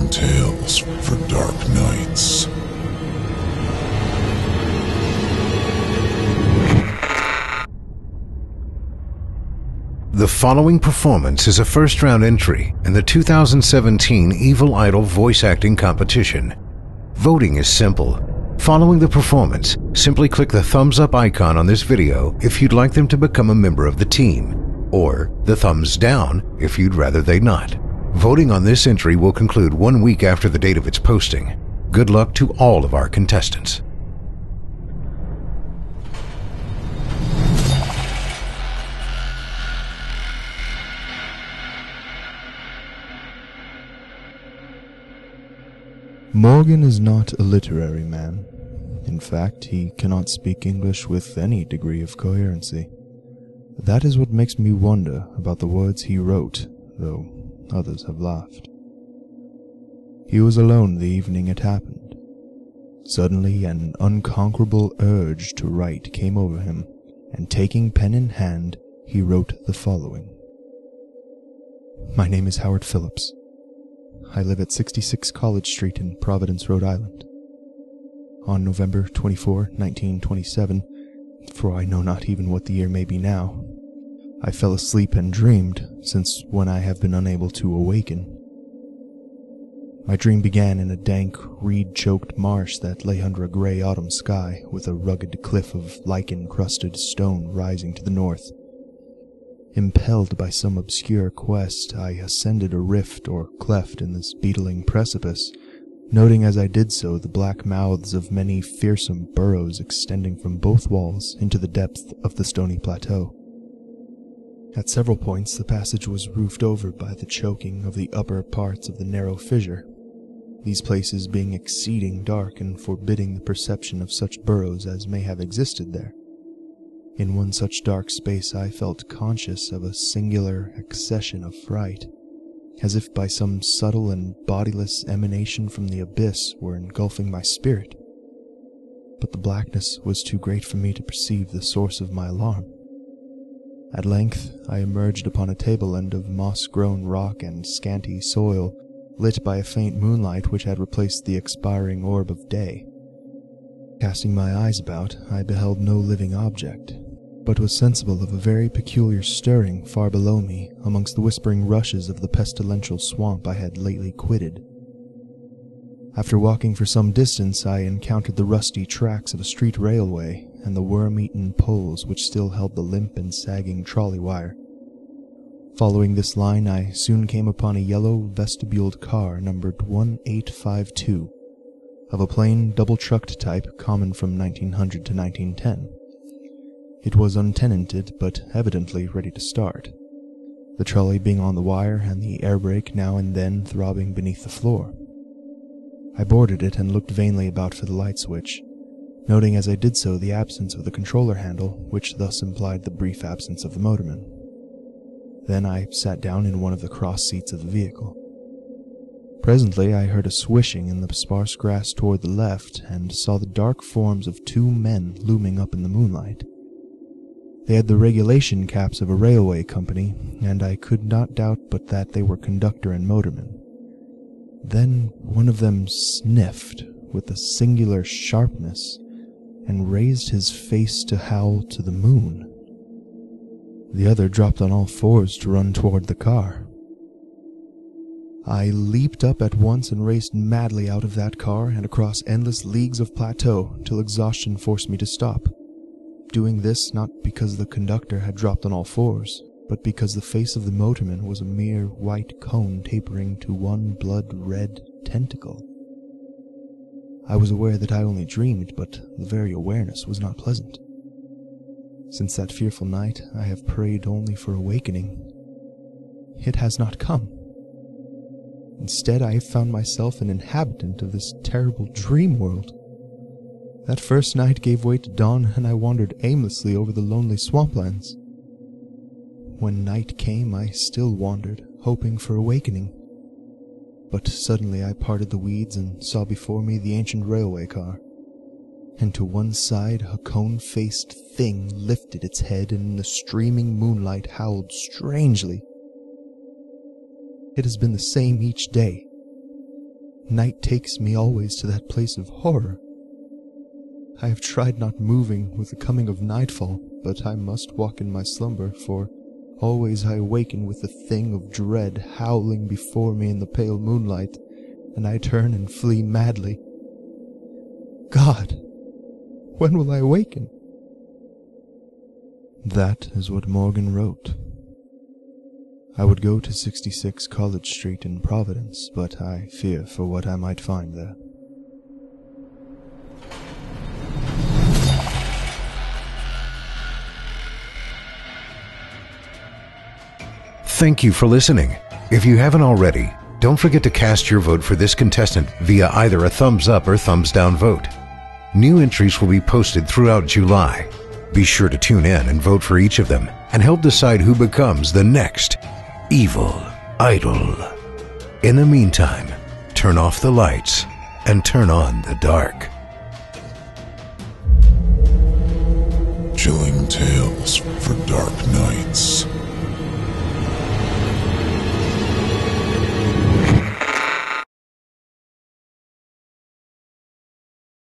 Dark tales for dark nights. The following performance is a first-round entry in the 2017 Evil Idol voice acting competition. Voting is simple. Following the performance, simply click the thumbs up icon on this video if you'd like them to become a member of the team, or the thumbs down if you'd rather they not. Voting on this entry will conclude 1 week after the date of its posting. Good luck to all of our contestants. Morgan is not a literary man. In fact, he cannot speak English with any degree of coherency. That is what makes me wonder about the words he wrote, though others have laughed. He was alone the evening it happened. Suddenly an unconquerable urge to write came over him, and taking pen in hand, he wrote the following. My name is Howard Phillips. I live at 66 College Street in Providence, Rhode Island. On November 24, 1927, for I know not even what the year may be now, I fell asleep and dreamed, since when I have been unable to awaken. My dream began in a dank, reed-choked marsh that lay under a gray autumn sky, with a rugged cliff of lichen-crusted stone rising to the north. Impelled by some obscure quest, I ascended a rift or cleft in this beetling precipice, noting as I did so the black mouths of many fearsome burrows extending from both walls into the depth of the stony plateau. At several points the passage was roofed over by the choking of the upper parts of the narrow fissure, these places being exceeding dark and forbidding the perception of such burrows as may have existed there. In one such dark space I felt conscious of a singular accession of fright, as if by some subtle and bodiless emanation from the abyss were engulfing my spirit. But the blackness was too great for me to perceive the source of my alarm. At length I emerged upon a tableland of moss-grown rock and scanty soil, lit by a faint moonlight which had replaced the expiring orb of day. Casting my eyes about, I beheld no living object, but was sensible of a very peculiar stirring far below me amongst the whispering rushes of the pestilential swamp I had lately quitted. After walking for some distance, I encountered the rusty tracks of a street railway and the worm-eaten poles which still held the limp and sagging trolley wire. Following this line, I soon came upon a yellow vestibuled car numbered 1852, of a plain double-trucked type common from 1900 to 1910. It was untenanted, but evidently ready to start, the trolley being on the wire and the air brake now and then throbbing beneath the floor. I boarded it and looked vainly about for the light switch, noting as I did so the absence of the controller handle, which thus implied the brief absence of the motorman. Then I sat down in one of the cross seats of the vehicle. Presently I heard a swishing in the sparse grass toward the left, and saw the dark forms of 2 men looming up in the moonlight. They had the regulation caps of a railway company, and I could not doubt but that they were conductor and motorman. Then one of them sniffed with a singular sharpness, and raised his face to howl to the moon. The other dropped on all fours to run toward the car. I leaped up at once and raced madly out of that car and across endless leagues of plateau till exhaustion forced me to stop. Doing this not because the conductor had dropped on all fours, but because the face of the motorman was a mere white cone tapering to one blood-red tentacle. I was aware that I only dreamed, but the very awareness was not pleasant. Since that fearful night, I have prayed only for awakening. It has not come. Instead, I have found myself an inhabitant of this terrible dream world. That first night gave way to dawn, and I wandered aimlessly over the lonely swamplands. When night came, I still wandered, hoping for awakening. But suddenly I parted the weeds and saw before me the ancient railway car, and to one side a cone-faced thing lifted its head and in the streaming moonlight howled strangely. It has been the same each day. Night takes me always to that place of horror. I have tried not moving with the coming of nightfall, but I must walk in my slumber, for always I awaken with the thing of dread howling before me in the pale moonlight, and I turn and flee madly. God, when will I awaken? That is what Morgan wrote. I would go to 66 College Street in Providence, but I fear for what I might find there. Thank you for listening. If you haven't already, don't forget to cast your vote for this contestant via either a thumbs up or thumbs down vote. New entries will be posted throughout July. Be sure to tune in and vote for each of them and help decide who becomes the next evil idol. In the meantime, turn off the lights and turn on the dark. Chilling tales for dark nights.